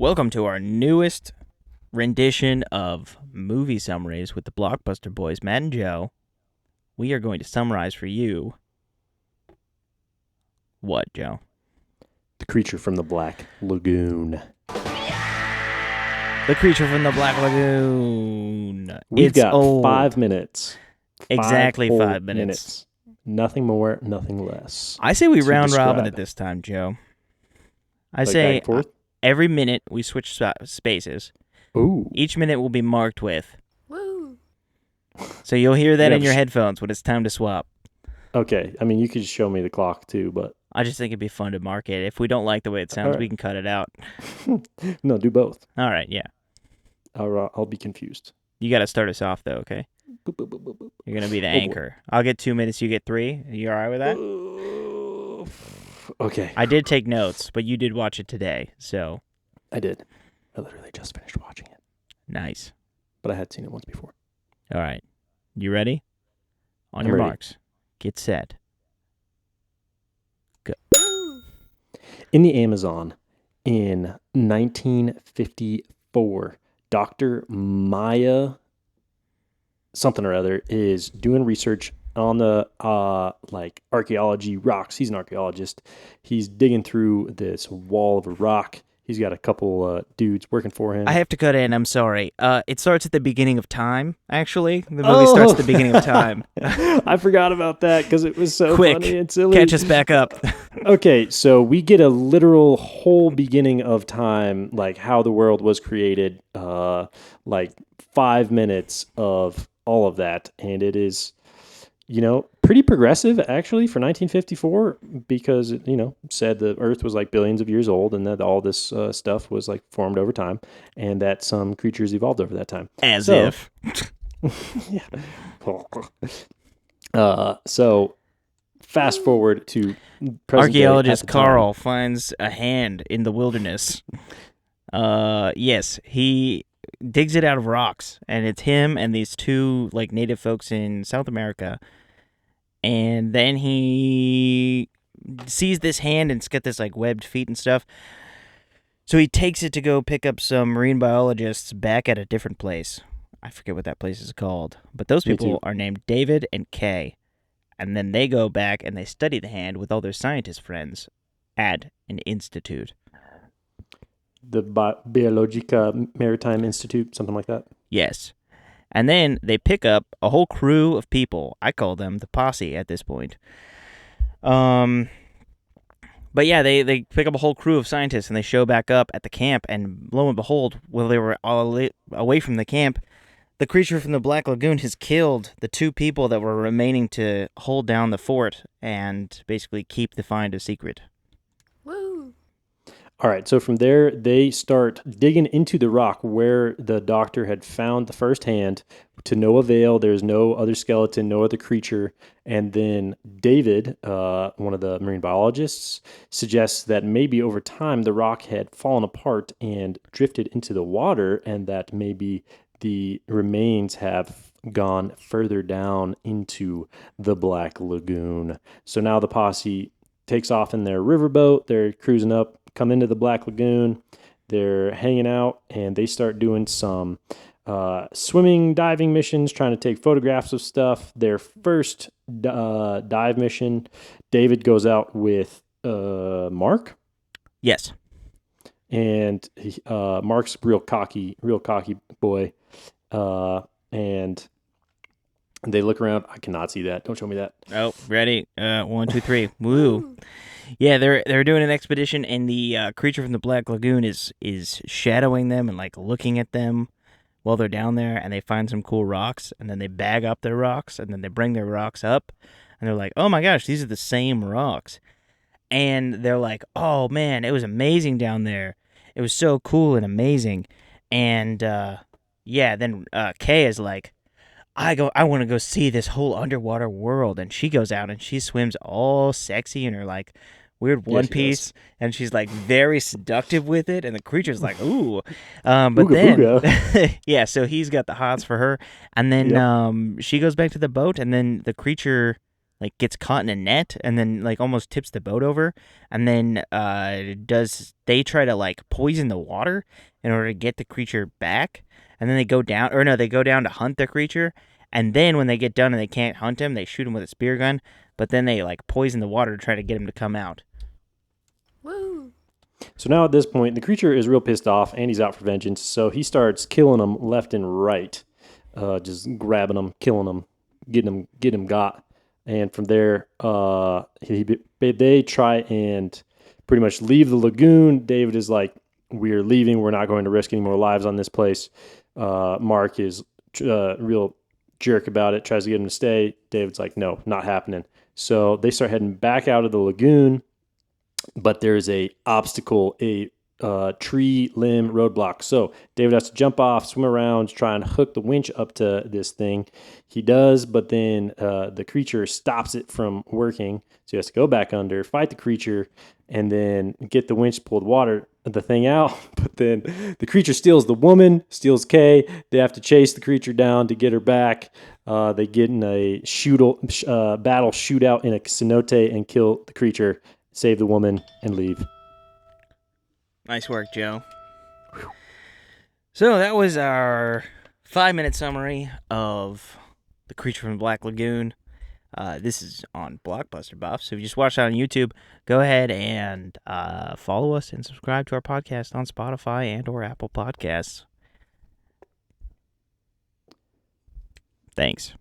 Welcome to our newest rendition of movie summaries with the Blockbuster boys, Matt and Joe. We are going to summarize for you. What, Joe? The Creature from the Black Lagoon. The Creature from the Black Lagoon. We've It's got old. 5 minutes. Exactly whole 5 minutes. Nothing more, nothing less. I say we to round robin describe. it this time, Joe. I Like say back and forth? every minute we switch spaces. Ooh. Each minute will be marked with. Woo! So you'll hear that Yeah, in your headphones when it's time to swap. Okay. I mean, you could show me the clock too, but I just think it'd be fun to mark it. If we don't like the way it sounds, Alright. we can cut it out. no, do both. All right, yeah. I'll be confused. You got to start us off, though, okay? Boop, boop, boop, boop, boop. You're going to be the Oh, boy. anchor. I'll get 2 minutes, you get 3. Are you all right with that? Okay. I did take notes, but you did watch it today, so I did. I literally just finished watching it, nice. but I had seen it once before. All right. You ready? On I'm your ready. marks. Get set. In the Amazon in 1954, Dr. Maya something or other is doing research on the archaeology rocks. He's an archaeologist. He's digging through this wall of a rock. He's got a couple dudes working for him. I have to cut in. I'm sorry. It starts at the beginning of time, actually. The movie starts at the beginning of time. I forgot about that because it was so Quick, funny and silly. catch us back up. Okay, so we get a literal whole beginning of time, like how the world was created, like 5 minutes of all of that. And it is, pretty progressive actually for 1954 because, said the earth was like billions of years old and that all this stuff was like formed over time and that some creatures evolved over that time. As So- if. Yeah. So fast forward to present day Archaeologist at the time. Carl finds a hand in the wilderness. Yes, he digs it out of rocks, and it's him and these two native folks in South America. And then he sees this hand, and it's got this webbed feet and stuff. So he takes it to go pick up some marine biologists back at a different place. I forget what that place is called, but those Me people too. are named David and Kay. And then they go back and they study the hand with all their scientist friends at an institute. The Biologica Maritime Institute, something like that. Yes. And then they pick up a whole crew of people. I call them the posse at this point. But yeah, they pick up a whole crew of scientists and they show back up at the camp. And lo and behold, while they were all away from the camp, the creature from the Black Lagoon has killed the two people that were remaining to hold down the fort and basically keep the find a secret. Woo! All right, so from there, they start digging into the rock where the doctor had found the first hand to no avail. There's no other skeleton, no other creature. And then David, one of the marine biologists, suggests that maybe over time the rock had fallen apart and drifted into the water, and that maybe the remains have gone further down into the Black Lagoon. So now the posse takes off in their riverboat. They're cruising up, come into the Black Lagoon. They're hanging out, and they start doing some swimming, diving missions, trying to take photographs of stuff. Their first dive mission, David goes out with Mark, Yes. and Mark's real cocky boy, and they look around. I cannot see that. Don't show me that. Oh, ready? 1, 2, 3. Woo. Yeah, they're doing an expedition, and the creature from the Black Lagoon is shadowing them and looking at them while they're down there, and they find some cool rocks, and then they bag up their rocks, and then they bring their rocks up, and they're like, oh my gosh, these are the same rocks. And they're like, oh man, it was amazing down there. It was so cool and amazing. And then Kay is like, I want to go see this whole underwater world. And she goes out and she swims all sexy in her weird Yeah, one she piece, and she's very seductive with it. And the creature's like, ooh, but Ooga then booga. yeah, so he's got the hots for her. And then Yep. she goes back to the boat, and then the creature like gets caught in a net and then like almost tips the boat over, and then does they try to like poison the water in order to get the creature back, and then they go down, or no, they go down to hunt the creature, and then when they get done and they can't hunt him, they shoot him with a spear gun, but then they like poison the water to try to get him to come out. Woo! So now at this point, the creature is real pissed off and he's out for vengeance. So he starts killing them left and right, just grabbing them, killing them, getting them got. And from there, they try and pretty much leave the lagoon. David is like, "We're leaving. We're not going to risk any more lives on this place." Mark is real jerk about it, tries to get him to stay. David's like, "No, not happening." So they start heading back out of the lagoon. But there's a obstacle, a tree limb roadblock. So David has to jump off, swim around, try and hook the winch up to this thing. He does, but then the creature stops it from working. So he has to go back under, fight the creature, and then get the winch pulled the thing out. But then the creature steals the woman, steals Kay. They have to chase the creature down to get her back. They get in a battle shootout in a cenote and kill the creature, save the woman, and leave. Nice work, Joe. So that was our 5-minute summary of The Creature from the Black Lagoon. This is on Blockbuster Buff, so if you just watched it on YouTube, go ahead and follow us and subscribe to our podcast on Spotify and or Apple Podcasts. Thanks.